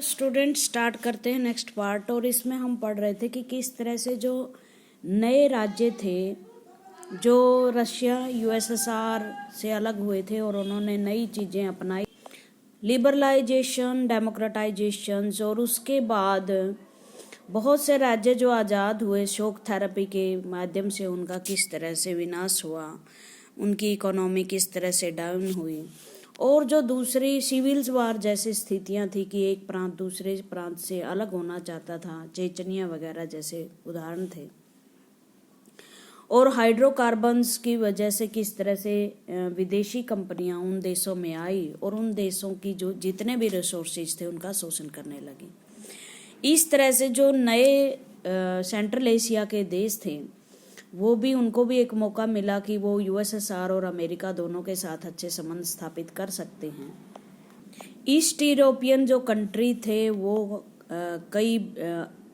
Student start करते हैं next part. और इसमें हम पढ़ रहे थे कि किस तरह से जो नए राज्य थे जो रशिया यूएसएसआर से अलग हुए थे और उन्होंने नई चीज़ें अपनाई, लिबरलाइजेशन, डेमोक्रेटाइजेशन, और उसके बाद बहुत से राज्य जो आज़ाद हुए शॉक थेरेपी के माध्यम से उनका किस तरह से विनाश हुआ, उनकी इकोनॉमी किस तरह से डाउन हुई, और जो दूसरी सिविल वार जैसी स्थितियां थी कि एक प्रांत दूसरे प्रांत से अलग होना चाहता था, चेचनिया वगैरह जैसे उदाहरण थे, और हाइड्रोकार्बन्स की वजह से किस तरह से विदेशी कंपनियां उन देशों में आई और उन देशों की जो जितने भी रिसोर्सेज थे उनका शोषण करने लगी। इस तरह से जो नए सेंट्रल एशिया के देश थे वो भी, उनको भी एक मौका मिला कि वो यूएसएसआर और अमेरिका दोनों के साथ अच्छे संबंध स्थापित कर सकते हैं। ईस्ट यूरोपियन जो कंट्री थे वो कई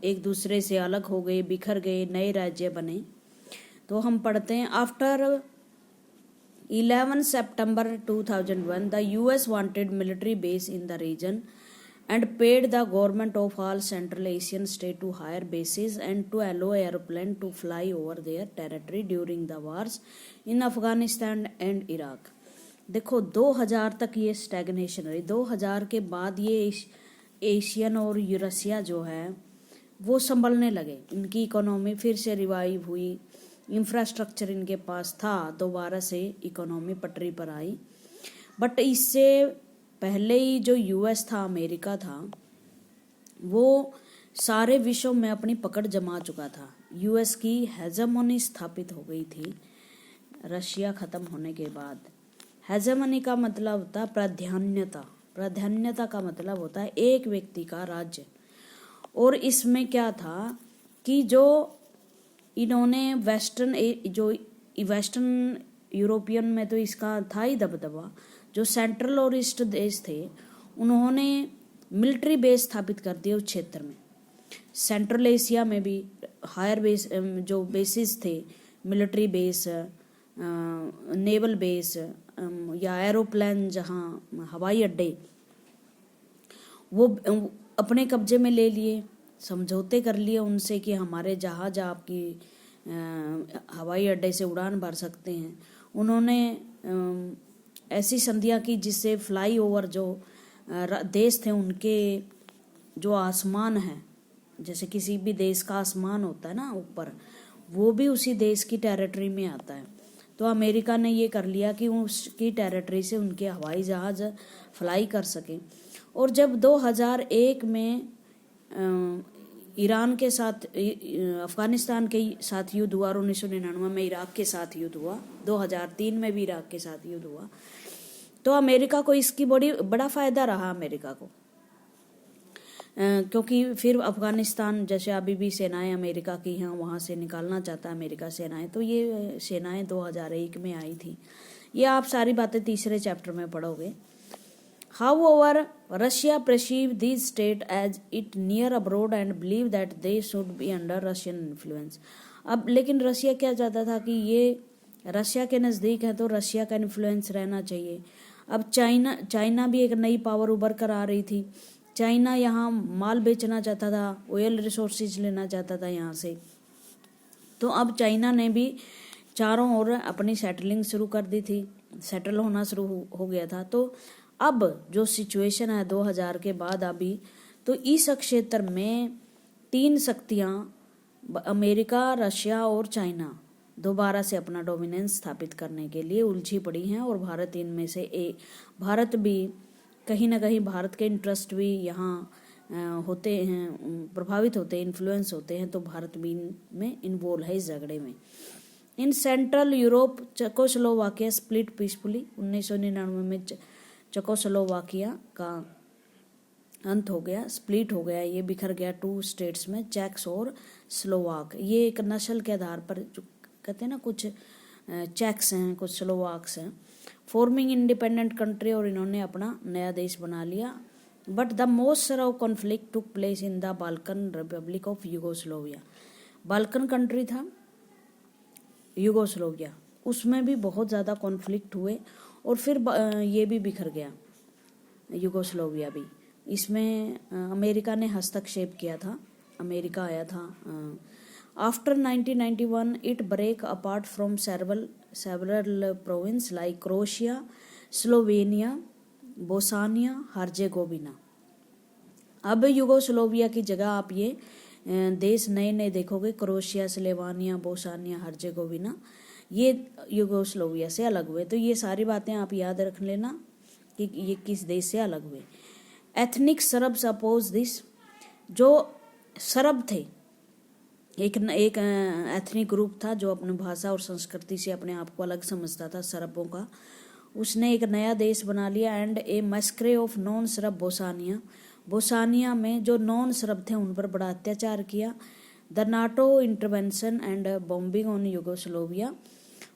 एक दूसरे से अलग हो गए, बिखर गए, नए राज्य बने। तो हम पढ़ते हैं, after 11 September 2001 the US wanted military base in the region and paid the government of all Central Asian states to hire bases and to allow airplanes to fly over their territory during the wars in Afghanistan and Iraq। देखो 2000 तक ये stagnation रही। 2000 के बाद ये Asian और Eurasia जो है वो संभलने लगे, इनकी इकोनॉमी फिर से रिवाइव हुई, इंफ्रास्ट्रक्चर इनके पास था, दोबारा से इकोनॉमी पटरी पर आई। बट इससे पहले ही जो यूएस था, अमेरिका था, वो सारे विश्व में अपनी पकड़ जमा चुका था। यूएस की हेजेमोनी स्थापित हो गई थी रशिया खत्म होने के बाद। हेजेमोनी का मतलब होता है प्राधान्यता। प्राधान्यता का मतलब होता है एक व्यक्ति का राज्य। और इसमें क्या था कि जो इन्होंने वेस्टर्न यूरोपियन में तो इसका था ही दबदबा, जो सेंट्रल और ईस्ट देश थे उन्होंने मिलिट्री बेस स्थापित कर दिए उस क्षेत्र में। सेंट्रल एशिया में भी हायर बेस जो बेसिस थे, मिलिट्री बेस, नेवल बेस या एरोप्लेन, जहां हवाई अड्डे, वो अपने कब्जे में ले लिए, समझौते कर लिए उनसे कि हमारे जहाज आपकी हवाई अड्डे से उड़ान भर सकते हैं। उन्होंने ऐसी संधियां की जिससे फ्लाई ओवर जो देश थे उनके जो आसमान है, जैसे किसी भी देश का आसमान होता है ना ऊपर, वो भी उसी देश की टेरिटरी में आता है। तो अमेरिका ने ये कर लिया कि उसकी टेरिटरी से उनके हवाई जहाज फ्लाई कर सके। और जब 2001 में ईरान के साथ, अफगानिस्तान के साथ युद्ध हुआ और 1999 में इराक के साथ युद्ध हुआ, 2003 में भी इराक के साथ युद्ध हुआ, तो अमेरिका को इसकी बड़ा फायदा रहा अमेरिका को, क्योंकि फिर अफगानिस्तान जैसे अभी भी सेनाएं अमेरिका की हैं, वहां से निकालना चाहता है अमेरिका सेनाएं। तो ये सेनाएं 2001 में आई थी। ये आप सारी बातें तीसरे चैप्टर में पढ़ोगे। However, Russia perceived these states as it near abroad and believed that they should be under Russian influence। अब लेकिन रशिया क्या चाहता था कि ये रशिया के नज़दीक है तो रशिया का इन्फ्लुएंस रहना चाहिए। अब चाइना भी एक नई पावर उभर कर आ रही थी। चाइना यहाँ माल बेचना चाहता था, ऑयल रिसोर्सेज लेना चाहता था यहाँ से। तो अब चाइना ने भी चारों ओर अपनी सेटलिंग शुरू कर दी थी, सेटल होना शुरू हो गया था। तो अब जो सिचुएशन है 2000 के बाद अभी, तो इस क्षेत्र में तीन शक्तियां, अमेरिका, रशिया और चाइना, दोबारा से अपना डोमिनेंस स्थापित करने के लिए उलझी पड़ी हैं। और भारत इनमें से एक, भारत भी कहीं ना कहीं, भारत के इंटरेस्ट भी यहाँ होते हैं, प्रभावित होते हैं, इन्फ्लुएंस होते हैं। तो भारत भी इनमें इन्वॉल्व है इस झगड़े में। In central Europe Czechoslovakia split peacefully. 1999 में चेकोस्लोवाकिया का अंत हो गया, स्प्लिट हो गया, ये बिखर गया 2 स्टेट्स में, चेक्स और स्लोवाक। ये एक नस्ल के आधार पर जो कहते हैं ना, कुछ चेक्स हैं, कुछ स्लोवाक्स हैं, फॉर्मिंग इंडिपेंडेंट कंट्री, और इन्होंने अपना नया देश बना लिया। But the most severe conflict took place in the Balkan republic of Yugoslavia. Balkan country था यूगोस्लोविया, उसमें भी बहुत ज़्यादा कॉन्फ्लिक्ट हुए और फिर ये भी बिखर गया यूगोस्लोविया भी। इसमें अमेरिका ने हस्तक्षेप किया था, अमेरिका आया था। After 1991 it break apart from several province like Croatia, Slovenia, Bosnia Herzegovina. अब यूगोस्लोविया की जगह आप ये देश नए नए देखोगे, क्रोएशिया, स्लोवेनिया, बोस्निया हर्जेगोविना, ये यूगोस्लोविया से अलग हुए। तो ये सारी बातें आप याद रख लेना कि ये किस देश से अलग हुए। एथनिक सर्ब्स अपोज दिस, जो सर्ब थे, एक एथनिक ग्रुप था जो अपनी भाषा और संस्कृति से अपने आप को अलग समझता था, सर्बों का, उसने एक नया देश बना लिया। And a massacre of non Serb Bosnia, Bosnia में जो नॉन सर्ब थे उन पर बड़ा अत्याचार किया। The NATO intervention and bombing on Yugoslavia,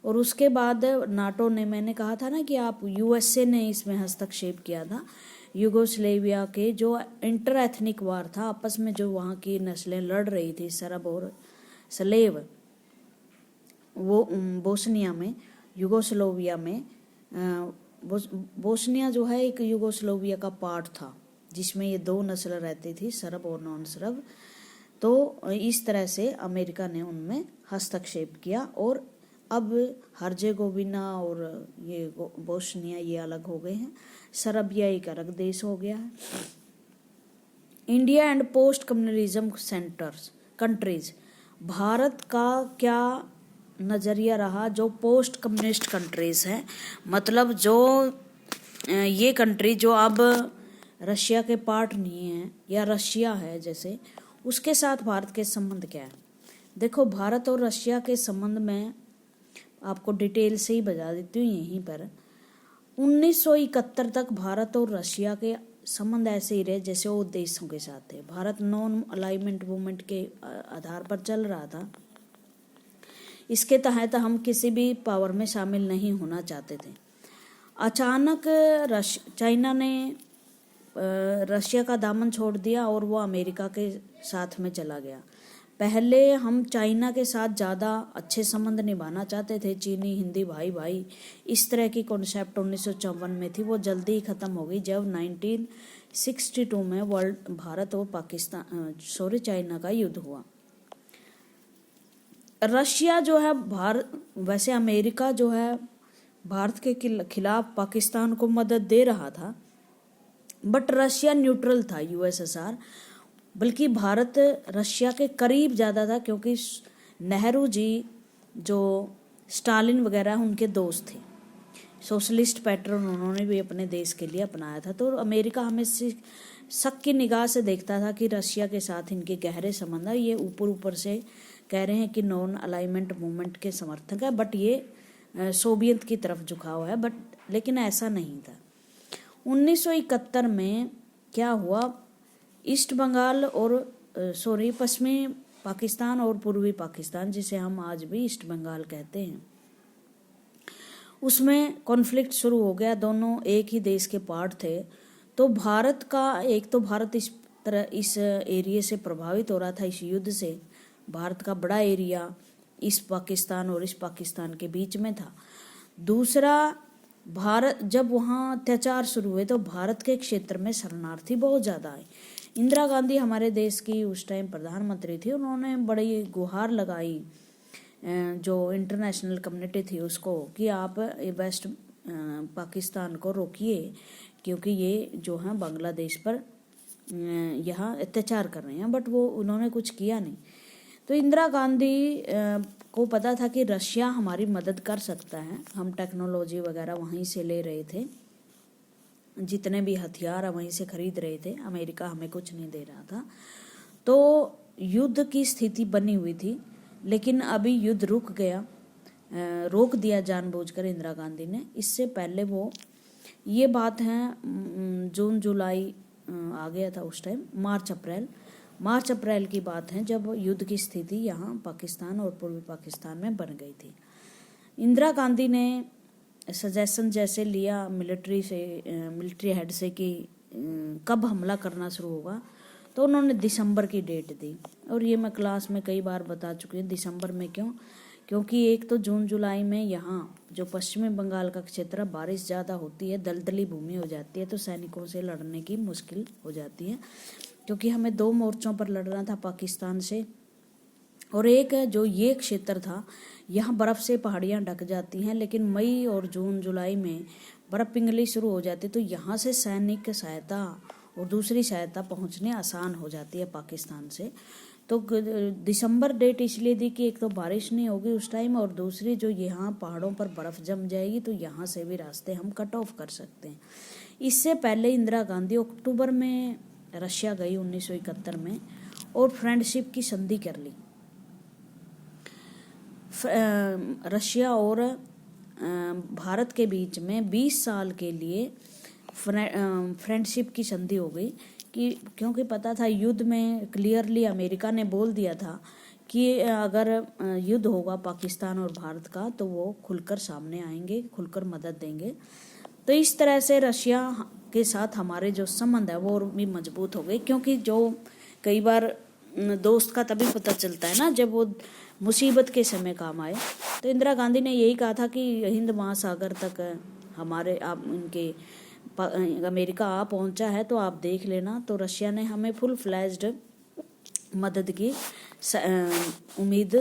और उसके बाद नाटो ने, मैंने कहा था ना कि आप यूएसए ने इसमें हस्तक्षेप किया था। यूगोस्लेविया के जो इंटर एथनिक वार था, आपस में जो वहाँ की नस्लें लड़ रही थी, सरब और स्लेव, वो बोस्निया में, यूगोस्लोविया में, बोस्निया जो है एक यूगोस्लोविया का पार्ट था जिसमें ये दो नस्ल रहती थी, सरब और नॉन सरब। तो इस तरह से अमेरिका ने उनमें हस्तक्षेप किया और अब हर्जेगोविना और ये बोस्निया ये अलग हो गए हैं, सर्बिया एक अलग देश हो गया है। India and post communalism centres countries, Bharat का क्या नज़रिया रहा जो पोस्ट कम्युनिस्ट कंट्रीज हैं, मतलब जो ये कंट्री जो अब रशिया के पार्ट नहीं है या रशिया है जैसे, उसके साथ भारत के संबंध क्या है। देखो, भारत और रशिया के संबंध में आपको डिटेल से ही बता देती हूँ यहीं पर। 1971 तक भारत और रशिया के संबंध ऐसे ही रहे जैसे वो देशों के साथ थे। भारत नॉन अलाइनमेंट मूवमेंट के आधार पर चल रहा था। इसके तहत हम किसी भी पावर में शामिल नहीं होना चाहते थे। अचानक चाइना ने रशिया का दामन छोड़ दिया और वो अमेरिका के साथ में चला गया। पहले हम चाइना के साथ ज़्यादा अच्छे संबंध निभाना चाहते थे, चीनी हिंदी भाई भाई, इस तरह की कॉन्सेप्ट 1954 में थी, वो जल्दी ही ख़त्म हो गई जब 1962 में भारत और चाइना का युद्ध हुआ। रशिया जो है वैसे अमेरिका जो है भारत के खिलाफ पाकिस्तान को मदद दे रहा था, बट रशिया न्यूट्रल था, यूएसएसआर, बल्कि भारत रशिया के करीब ज़्यादा था क्योंकि नेहरू जी जो स्टालिन वगैरह उनके दोस्त थे, सोशलिस्ट पैटर्न उन्होंने भी अपने देश के लिए अपनाया था। तो अमेरिका हमेशा शक की निगाह से देखता था कि रशिया के साथ इनके गहरे संबंध है। ये ऊपर से कह रहे हैं कि नॉन अलाइनमेंट मूवमेंट के समर्थक है, बट ये सोवियत की तरफ झुकाव है, बट लेकिन ऐसा नहीं था। 1971 में क्या हुआ, ईस्ट बंगाल और पश्चिमी पाकिस्तान और पूर्वी पाकिस्तान, जिसे हम आज भी ईस्ट बंगाल कहते हैं, उसमें कॉन्फ्लिक्ट शुरू हो गया। दोनों एक ही देश के पार्ट थे। तो भारत का भारत इस एरिया से प्रभावित हो रहा था, इस युद्ध से। भारत का बड़ा एरिया इस पाकिस्तान और इस पाकिस्तान के बीच में था। दूसरा, भारत जब वहाँ अत्याचार शुरू हुए तो भारत के क्षेत्र में शरणार्थी बहुत ज़्यादा आए। इंदिरा गांधी हमारे देश की उस टाइम प्रधानमंत्री थी, उन्होंने बड़ी गुहार लगाई जो इंटरनेशनल कम्युनिटी थी उसको कि आप वेस्ट पाकिस्तान को रोकिए क्योंकि ये जो है बांग्लादेश पर यहाँ अत्याचार कर रहे हैं, बट वो उन्होंने कुछ किया नहीं। तो इंदिरा गांधी को पता था कि रशिया हमारी मदद कर सकता है, हम टेक्नोलॉजी वगैरह वहीं से ले रहे थे, जितने भी हथियार वहीं से खरीद रहे थे, अमेरिका हमें कुछ नहीं दे रहा था। तो युद्ध की स्थिति बनी हुई थी, लेकिन अभी युद्ध रुक गया, रोक दिया जानबूझकर इंदिरा गांधी ने। इससे पहले वो ये बात है जून जुलाई आ गया था उस टाइम, मार्च अप्रैल की बात है जब युद्ध की स्थिति यहाँ पाकिस्तान और पूर्वी पाकिस्तान में बन गई थी। इंदिरा गांधी ने सजेशन जैसे लिया मिलिट्री हेड से कि कब हमला करना शुरू होगा, तो उन्होंने दिसंबर की डेट दी। और ये मैं क्लास में कई बार बता चुकी हूँ, दिसंबर में क्यों, क्योंकि एक तो जून जुलाई में यहाँ जो पश्चिमी बंगाल का क्षेत्र बारिश ज़्यादा होती है, दलदली भूमि हो जाती है, तो सैनिकों से लड़ने की मुश्किल हो जाती है। क्योंकि हमें 2 मोर्चों पर लड़ना था पाकिस्तान से, और एक जो ये क्षेत्र था यहाँ बर्फ़ से पहाड़ियाँ ढक जाती हैं, लेकिन मई और जून जुलाई में बर्फ़ पिघलनी शुरू हो जाती, तो यहाँ से सैनिक सहायता और दूसरी सहायता पहुँचने आसान हो जाती है पाकिस्तान से। तो दिसंबर डेट इसलिए दी कि एक तो बारिश नहीं होगी उस टाइम, और दूसरी जो यहाँ पहाड़ों पर बर्फ़ जम जाएगी, तो यहाँ से भी रास्ते हम कट ऑफ कर सकते हैं। इससे पहले इंदिरा गांधी अक्टूबर में रशिया गई 1971 में, और फ्रेंडशिप की संधि कर ली। रशिया और भारत के बीच में 20 साल के लिए फ्रेंडशिप की संधि हो गई, कि क्योंकि पता था युद्ध में क्लियरली अमेरिका ने बोल दिया था कि अगर युद्ध होगा पाकिस्तान और भारत का, तो वो खुलकर सामने आएंगे, खुलकर मदद देंगे। तो इस तरह से रशिया के साथ हमारे जो संबंध है वो और भी मजबूत हो गए, क्योंकि जो कई बार दोस्त का तभी पता चलता है ना जब वो मुसीबत के समय काम आए। तो इंदिरा गांधी ने यही कहा था कि हिंद महासागर तक हमारे आप इनके अमेरिका आ पहुंचा है, तो आप देख लेना। तो रशिया ने हमें फुल फ्लैज्ड मदद की उम्मीद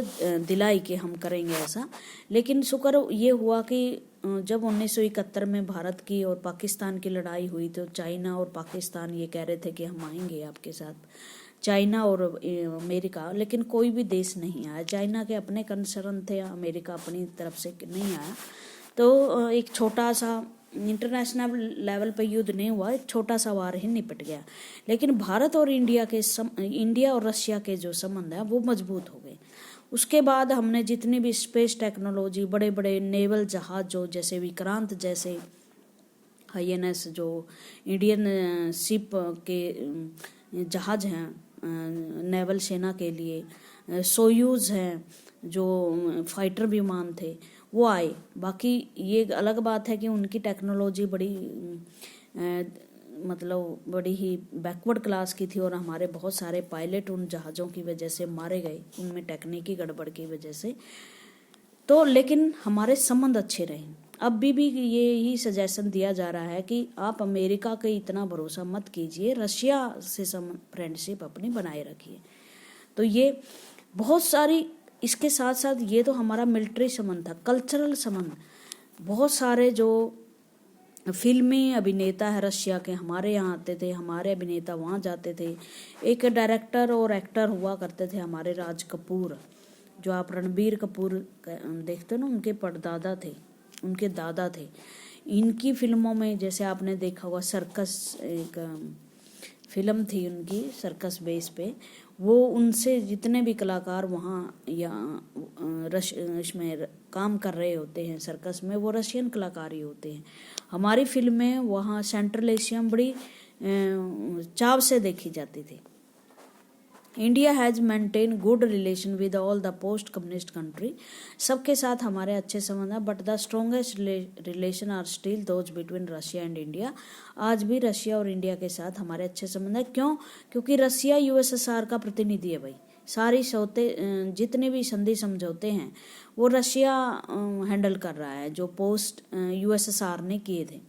दिलाई कि हम करेंगे ऐसा। लेकिन शुक्र ये हुआ कि जब 1971 में भारत की और पाकिस्तान की लड़ाई हुई, तो चाइना और पाकिस्तान ये कह रहे थे कि हम आएंगे आपके साथ, चाइना और अमेरिका, लेकिन कोई भी देश नहीं आया। चाइना के अपने कंसर्न थे, अमेरिका अपनी तरफ से नहीं आया। तो एक छोटा सा इंटरनेशनल लेवल पे युद्ध नहीं हुआ, एक छोटा सा वार ही निपट गया। लेकिन भारत और इंडिया और रशिया के जो संबंध है वो मजबूत हो गए। उसके बाद हमने जितनी भी स्पेस टेक्नोलॉजी, बड़े बड़े नेवल जहाज जो जैसे विक्रांत जैसे INS जो इंडियन शिप के जहाज हैं नेवल सेना के लिए, सोयूज हैं जो फाइटर विमान थे, वो आए। बाकी ये अलग बात है कि उनकी टेक्नोलॉजी बड़ी मतलब बड़ी ही बैकवर्ड क्लास की थी, और हमारे बहुत सारे पायलट उन जहाज़ों की वजह से मारे गए, उनमें टेक्निकी गड़बड़ की वजह से। तो लेकिन हमारे संबंध अच्छे रहे। अब भी ये ही सजेशन दिया जा रहा है कि आप अमेरिका के इतना भरोसा मत कीजिए, रशिया से फ्रेंडशिप अपनी बनाए रखिए। तो ये बहुत सारी, इसके साथ साथ ये तो हमारा मिलिट्री संबंध था, कल्चरल संबंध। बहुत सारे जो फिल्मी अभिनेता है रशिया के हमारे यहाँ आते थे, हमारे अभिनेता वहाँ जाते थे। एक डायरेक्टर और एक्टर हुआ करते थे हमारे, राज कपूर, जो आप रणबीर कपूर देखते हो ना, उनके परदादा थे, उनके दादा थे। इनकी फिल्मों में जैसे आपने देखा होगा सर्कस, एक फिल्म थी उनकी सर्कस बेस पे, वो उनसे जितने भी कलाकार वहाँ या इसमें काम कर रहे होते हैं सर्कस में, वो रशियन कलाकार ही होते हैं। हमारी फिल्में वहाँ सेंट्रल एशिया में बड़ी चाव से देखी जाती थी। India has maintain good relation with all the post communist country. सबके साथ हमारे अच्छे संबंध हैं, but the strongest relation are still those between Russia and India. आज भी रशिया और इंडिया के साथ हमारे अच्छे संबंध हैं। क्यों? क्योंकि रशिया USSR का प्रतिनिधि है भाई। सारी जितने भी संधि समझौते हैं वो रशिया हैंडल कर रहा है, जो पोस्ट USSR ने किए थे।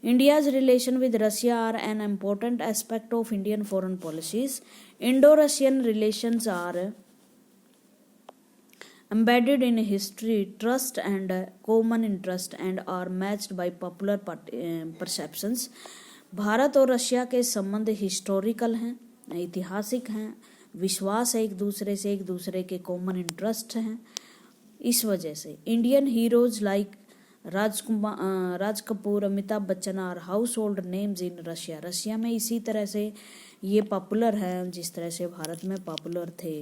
India's relation with Russia are an important aspect of Indian foreign policies. Indo-Russian relations are embedded in history, trust and common interest and are matched by popular perceptions. Bharat और Russia के संबंध historical हैं, ऐतिहासिक हैं, विश्वास है एक दूसरे के कॉमन इंटरेस्ट हैं। इस वजह से Indian heroes like Raj Kapoor, Amitabh Bachchan are household names in Russia. Russia में इसी तरह से ये पॉपुलर है जिस तरह से भारत में पॉपुलर थे।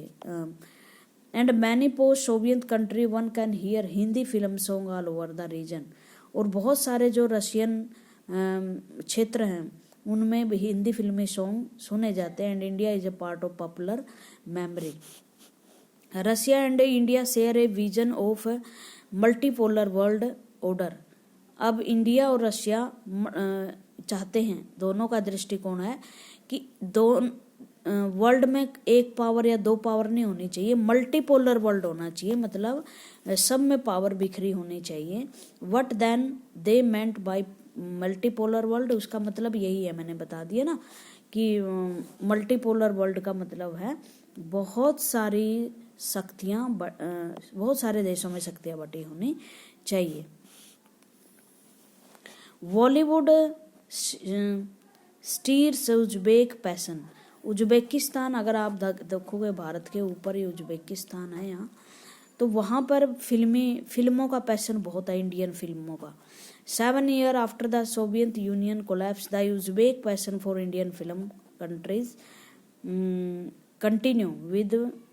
And many post Soviet country one can hear Hindi film song all over the region. और बहुत सारे जो रशियन क्षेत्र हैं उनमें भी हिंदी फिल्मी सॉन्ग सुने जाते हैं। And India is a part of popular memory. Russia and India share a vision of multipolar world order. अब इंडिया और रशिया चाहते हैं, दोनों का दृष्टिकोण है कि वर्ल्ड में एक पावर या दो पावर नहीं होनी चाहिए, मल्टीपोलर वर्ल्ड होना चाहिए, मतलब सब में पावर बिखरी होनी चाहिए। What then they meant by multipolar world, उसका मतलब यही है, मैंने बता दिया ना कि मल्टीपोलर वर्ल्ड का मतलब है बहुत सारी शक्तियाँ, बहुत सारे देशों में शक्तियाँ बटी होनी चाहिए। बॉलीवुड स्टीर्स उज्बेक पैसन, उज्बेकिस्तान, अगर आप देखोगे भारत के ऊपर ही उज्बेकिस्तान है यहाँ, तो वहाँ पर फिल्मों का पैशन बहुत है, इंडियन फिल्मों का। 7 years after the Soviet Union collapsed, the Uzbek passion for Indian film countries continue.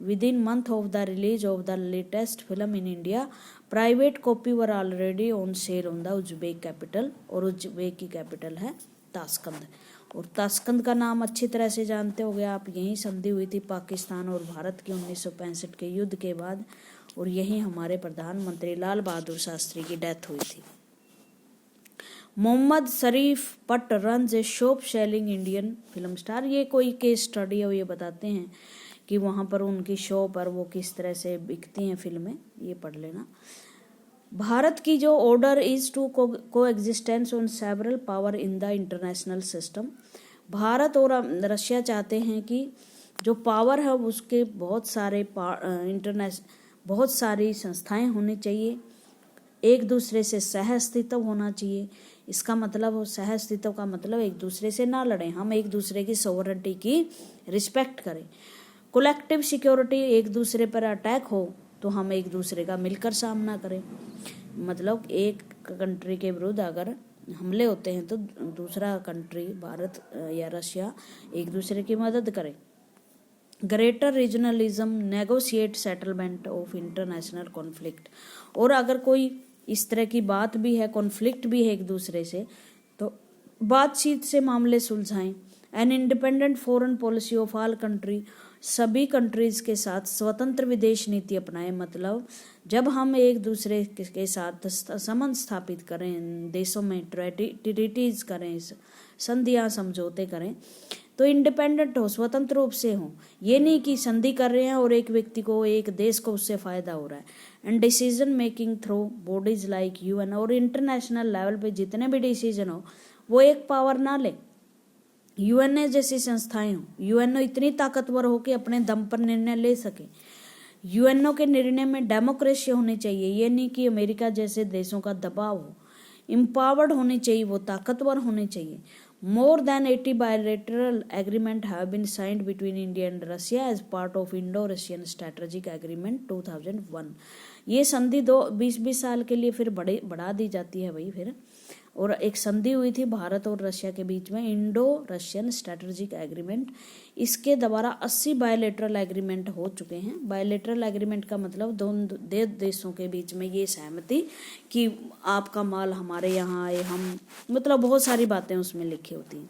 Within month of the release of the latest film in India, private copy were already on sale on the Uzbek capital, और Uzbek की capital है Tashkent. और Tashkent का नाम अच्छी तरह से जानते होंगे आप, यहीं संधि हुई थी पाकिस्तान और भारत की 1965 के युद्ध के बाद, और यहीं हमारे प्रधानमंत्री लाल बहादुर शास्त्री की डेथ हुई थी। मोहम्मद शरीफ पट रन्स ए shop selling Indian film star, ये कोई केस स्टडी है, ये बताते हैं कि वहाँ पर उनकी शॉप और वो किस तरह से बिकती हैं फिल्में, ये पढ़ लेना। भारत की जो ऑर्डर इज टू को existence on several power in the international system, Bharat और रशिया चाहते हैं कि जो पावर है उसके बहुत सारी संस्थाएं होनी चाहिए, एक दूसरे से सह अस्तित्व होना चाहिए। इसका मतलब, सह अस्तित्व का मतलब एक दूसरे से ना लड़ें, हम एक दूसरे की सोवरेनिटी की रिस्पेक्ट करें। कलेक्टिव सिक्योरिटी, एक दूसरे पर अटैक हो तो हम एक दूसरे का मिलकर सामना करें, मतलब एक कंट्री के विरुद्ध अगर हमले होते हैं तो दूसरा कंट्री, भारत या रशिया, एक दूसरे की मदद करे। Greater regionalism, negotiate settlement of international conflict, और अगर कोई इस तरह की बात भी है, कॉन्फ्लिक्ट भी है एक दूसरे से, तो बातचीत से मामले सुलझाएं। An independent foreign policy of all country, सभी कंट्रीज के साथ स्वतंत्र विदेश नीति अपनाएं, मतलब जब हम एक दूसरे के साथ संबंध स्थापित करें, देशों में ट्रीटीज करें, संधियां समझौते करें, तो इंडिपेंडेंट हो, स्वतंत्र रूप से हो। ये नहीं कि संधि कर रहे हैं और एक व्यक्ति को, एक देश को उससे फायदा हो रहा है। And decision making through bodies like UN, और इंटरनेशनल लेवल पे जितने भी डिसीजन हो वो एक पावर ना ले, यूएनए जैसी संस्थाएं हो, यूएनओ इतनी ताकतवर हो कि अपने दम पर निर्णय ले सके। यूएनओ के निर्णय में डेमोक्रेसी होनी चाहिए, ये नहीं कि अमेरिका जैसे देशों का दबाव हो। एम्पावर्ड होनी चाहिए, वो ताकतवर होनी चाहिए। More than 80 bilateral agreements have been signed between India and Russia as part of Indo-Russian Strategic Agreement 2001। ये संधि 20-20 साल के लिए फिर बढ़ा दी जाती है भाई फिर, और एक संधि हुई थी भारत और रशिया के बीच में, इंडो रशियन स्ट्रेटेजिक एग्रीमेंट। इसके द्वारा 80 बायलेटरल एग्रीमेंट हो चुके हैं। बायलेटरल एग्रीमेंट का मतलब दोनों देशों के बीच में ये सहमति कि आपका माल हमारे यहाँ आए, हम, मतलब बहुत सारी बातें उसमें लिखी होती हैं।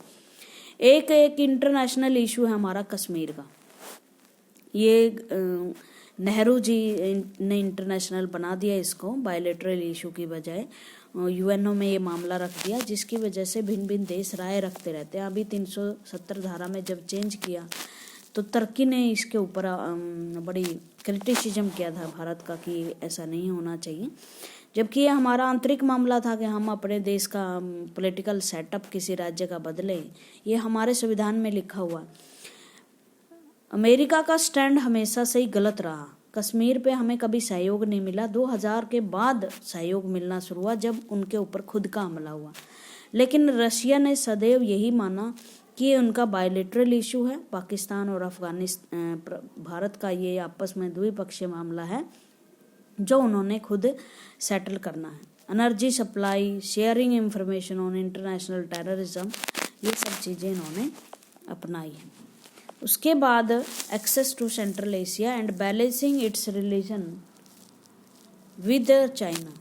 एक इंटरनेशनल इशू है हमारा कश्मीर का, ये नेहरू जी ने इंटरनेशनल बना दिया इसको, बायलेटरल इशू की बजाय यूएनओ में ये मामला रख दिया, जिसकी वजह से भिन्न भिन्न देश राय रखते रहते हैं। अभी 370 धारा में जब चेंज किया तो तुर्की ने इसके ऊपर बड़ी क्रिटिसिज्म किया था भारत का कि ऐसा नहीं होना चाहिए, जबकि ये हमारा आंतरिक मामला था कि हम अपने देश का पॉलिटिकल सेटअप किसी राज्य का बदले, ये हमारे संविधान में लिखा हुआ। अमेरिका का स्टैंड हमेशा से ही गलत रहा, कश्मीर पे हमें कभी सहयोग नहीं मिला। 2000 के बाद सहयोग मिलना शुरू हुआ जब उनके ऊपर खुद का हमला हुआ, लेकिन रशिया ने सदैव यही माना कि ये उनका बायलेटरल इशू है। पाकिस्तान और अफगानिस्तान, भारत का ये आपस में द्विपक्षीय मामला है जो उन्होंने खुद सेटल करना है। Energy supply, sharing information on international terrorism, ये सब चीज़ें इन्होंने अपनाई हैं। उसके बाद access to central Asia and balancing its relation with China,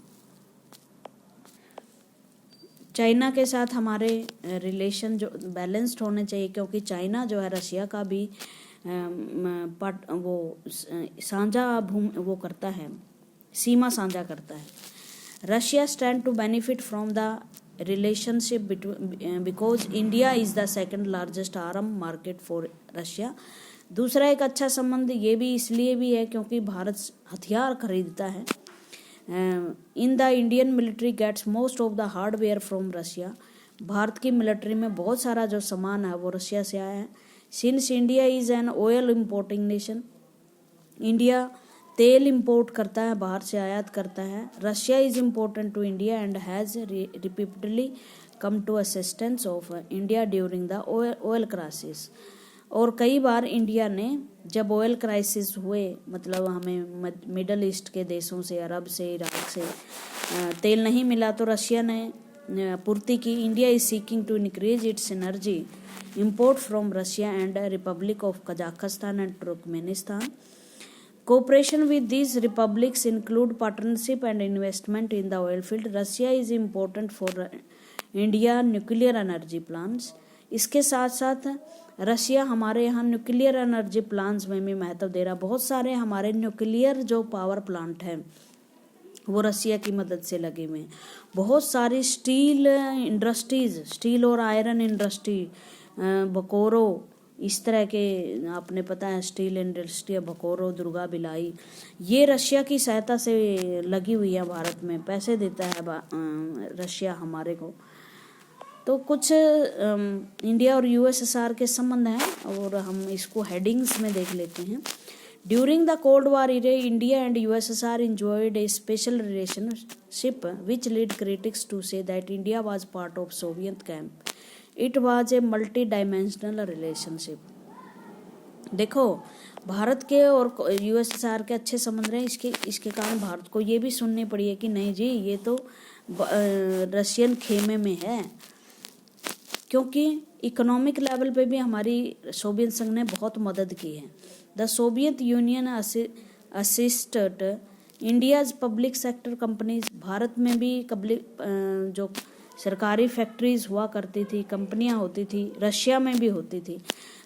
China के साथ हमारे रिलेशन जो बैलेंस्ड होने चाहिए, क्योंकि चाइना जो है रशिया का भी वो साझा वो करता है, सीमा साझा करता है। Russia stand to benefit from the relationship between because India is the second largest arms market for Russia. दूसरा एक अच्छा संबंध ये भी इसलिए भी है क्योंकि भारत हथियार खरीदता है. In the Indian military gets most of the hardware from Russia. Bharat की मिलिट्री में बहुत सारा जो सामान है वो रशिया से आया है. Since India is an oil importing nation, India तेल इंपोर्ट करता है, बाहर से आयात करता है. Russia is important to India and has repeatedly come to assistance of India during the oil crisis. और कई बार इंडिया ने जब ऑयल क्राइसिस हुए, मतलब हमें मिडल ईस्ट के देशों से, अरब से, इराक से तेल नहीं मिला तो रशिया ने पूर्ति की. India is seeking to increase its energy import from Russia and Republic of Kazakhstan and Turkmenistan. Cooperation with these republics include partnership and investment in the oil field. Russia is important for India nuclear energy plants. इसके साथ साथ Russia हमारे यहाँ nuclear energy plants में भी महत्व दे रहा. बहुत सारे हमारे न्यूक्लियर जो पावर प्लांट हैं वो रशिया की मदद से लगे हुए हैं. बहुत सारी स्टील इंडस्ट्रीज, स्टील और आयरन इंडस्ट्री, बकोरो, इस तरह के आपने पता है स्टील इंडस्ट्री, बकोरो, दुर्गा भिलाई, ये रशिया की सहायता से लगी हुई है. भारत में पैसे देता है रशिया हमारे को. तो कुछ इंडिया और यूएसएसआर के संबंध हैं और हम इसको हेडिंग्स में देख लेते हैं. During the cold war era, India and USSR enjoyed a special relationship which led critics to say that India was part of Soviet camp. It was a multi-dimensional relationship. देखो, भारत के और यूएसएसआर के अच्छे संबंध रहे, इसके कारण भारत को ये भी सुननी पड़ी है कि नहीं जी, ये तो रशियन खेमे में है. क्योंकि इकोनॉमिक लेवल पे भी हमारी सोवियत संघ ने बहुत मदद की है. The Soviet union assisted India's public sector companies. Bharat में भी जो सरकारी फैक्ट्रीज हुआ करती थी, कंपनियां होती थी, रशिया में भी होती थी.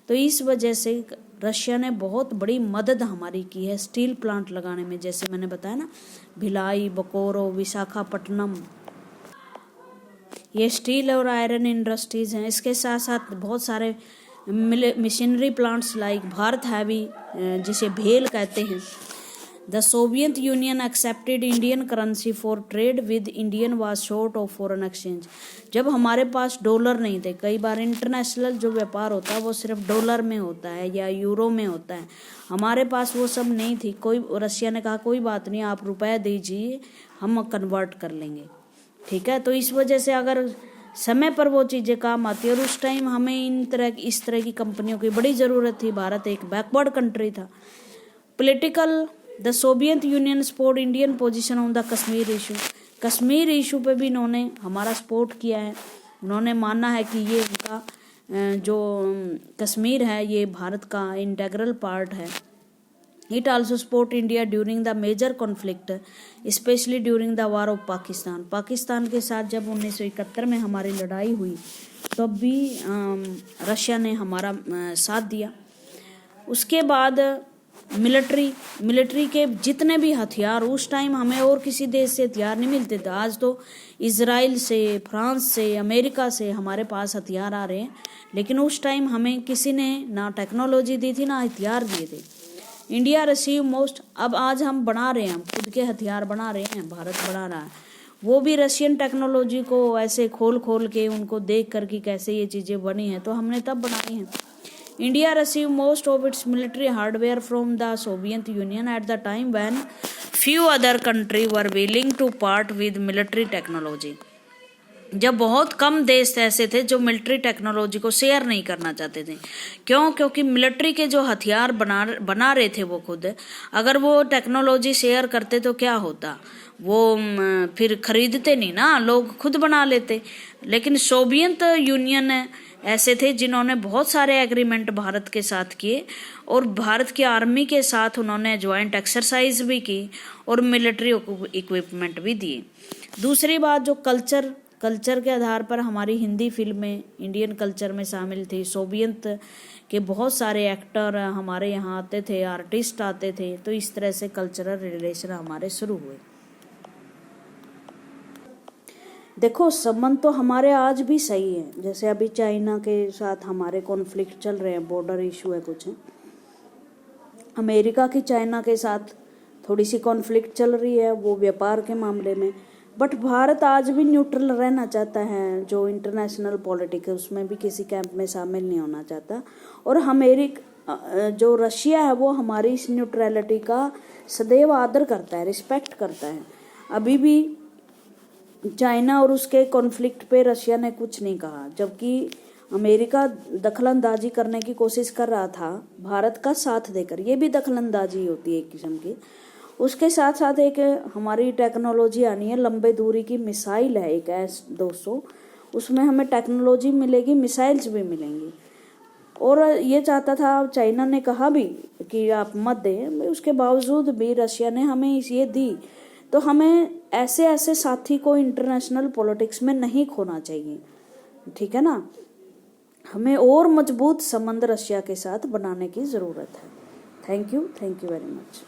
तो इस वजह से रशिया ने बहुत बड़ी मदद हमारी की है स्टील प्लांट लगाने में. जैसे मैंने बताया ना, भिलाई, बकोरो, विशाखापट्टनम, ये स्टील और आयरन इंडस्ट्रीज हैं. इसके साथ साथ बहुत सारे machinery plants like Bharat heavy, जिसे भेल कहते हैं. The Soviet union accepted Indian currency for trade with Indian was short of foreign exchange. जब हमारे पास डॉलर नहीं थे, कई बार इंटरनेशनल जो व्यापार होता है वो सिर्फ डॉलर में होता है या यूरो में होता है, हमारे पास वो सब नहीं थी. रशिया ने कहा कोई बात नहीं, आप रुपए दीजिए, हम कन्वर्ट कर लेंगे, ठीक है. तो इस वजह से अगर समय पर वो चीज़ें काम आती है, और उस टाइम हमें इस तरह की कंपनियों की बड़ी ज़रूरत थी. भारत एक बैकवर्ड कंट्री था. Political, the Soviet union support Indian position on the Kashmir issue. Kashmir issue पे भी इन्होंने हमारा सपोर्ट किया है. उन्होंने माना है कि ये उनका जो कश्मीर है ये भारत का इंटेग्रल पार्ट है. It also support India during the major conflict, specially during the war of Pakistan. Pakistan के साथ जब 1971 में हमारी लड़ाई हुई तब भी रशिया ने हमारा साथ दिया. उसके बाद मिलिट्री के जितने भी हथियार, उस टाइम हमें और किसी देश से हथियार नहीं मिलते थे. आज तो इजराइल से, फ्रांस से, अमेरिका से हमारे पास हथियार आ रहे हैं. लेकिन उस टाइम हमें किसी ने ना टेक्नोलॉजी दी थी ना हथियार दिए थे. India receive most. अब आज हम बना रहे हैं, हम खुद के हथियार बना रहे हैं, भारत बना रहा है. वो भी रशियन टेक्नोलॉजी को ऐसे खोल के उनको देख कर कि कैसे ये चीज़ें बनी हैं, तो हमने तब बनाई हैं. India received most of its military hardware from the Soviet Union at the time when few other countries were willing to part with military technology. जब बहुत कम देश ऐसे थे जो मिलिट्री टेक्नोलॉजी को शेयर नहीं करना चाहते थे. क्यों? क्योंकि मिलिट्री के जो हथियार बना रहे थे वो खुद, अगर वो टेक्नोलॉजी शेयर करते तो क्या होता, वो फिर खरीदते नहीं ना, लोग खुद बना लेते. लेकिन सोवियत यूनियन ऐसे थे जिन्होंने बहुत सारे एग्रीमेंट भारत के साथ किए और भारत की आर्मी के साथ उन्होंने ज्वाइंट एक्सरसाइज भी की और मिलिट्री इक्विपमेंट भी दिए. दूसरी बात, जो कल्चर के आधार पर हमारी हिंदी फिल्में इंडियन कल्चर में शामिल थी. सोवियत के बहुत सारे एक्टर हमारे यहाँ आते थे, आर्टिस्ट आते थे. तो इस तरह से कल्चरल रिलेशन हमारे शुरू हुए. देखो संबंध तो हमारे आज भी सही है, जैसे अभी चाइना के साथ हमारे कॉन्फ्लिक्ट चल रहे हैं, बॉर्डर इशू है कुछ है। अमेरिका की चाइना के साथ थोड़ी सी कॉन्फ्लिक्ट चल रही है, वो व्यापार के मामले में। बट भारत आज भी न्यूट्रल रहना चाहता है, जो इंटरनेशनल पॉलिटिक्स है उसमें भी किसी कैंप में शामिल नहीं होना चाहता। और जो रशिया है वो हमारी इस न्यूट्रलिटी का सदैव आदर करता है, रिस्पेक्ट करता है। अभी भी चाइना और उसके कॉन्फ्लिक्ट पे रशिया ने कुछ नहीं कहा, जबकि अमेरिका दखलंदाजी करने की कोशिश कर रहा था भारत का साथ देकर। ये भी दखलंदाजी होती है एक किस्म की। उसके साथ साथ एक हमारी टेक्नोलॉजी आनी है, लंबे दूरी की मिसाइल है एक S-200, उसमें हमें टेक्नोलॉजी मिलेगी, मिसाइल्स भी मिलेंगी। और ये चाहता था, चाइना ने कहा भी कि आप मत दें, उसके बावजूद भी रशिया ने हमें ये दी। तो हमें ऐसे ऐसे साथी को इंटरनेशनल पॉलिटिक्स में नहीं खोना चाहिए, ठीक है ना। हमें और मजबूत संबंध रशिया के साथ बनाने की ज़रूरत है। Thank you very much.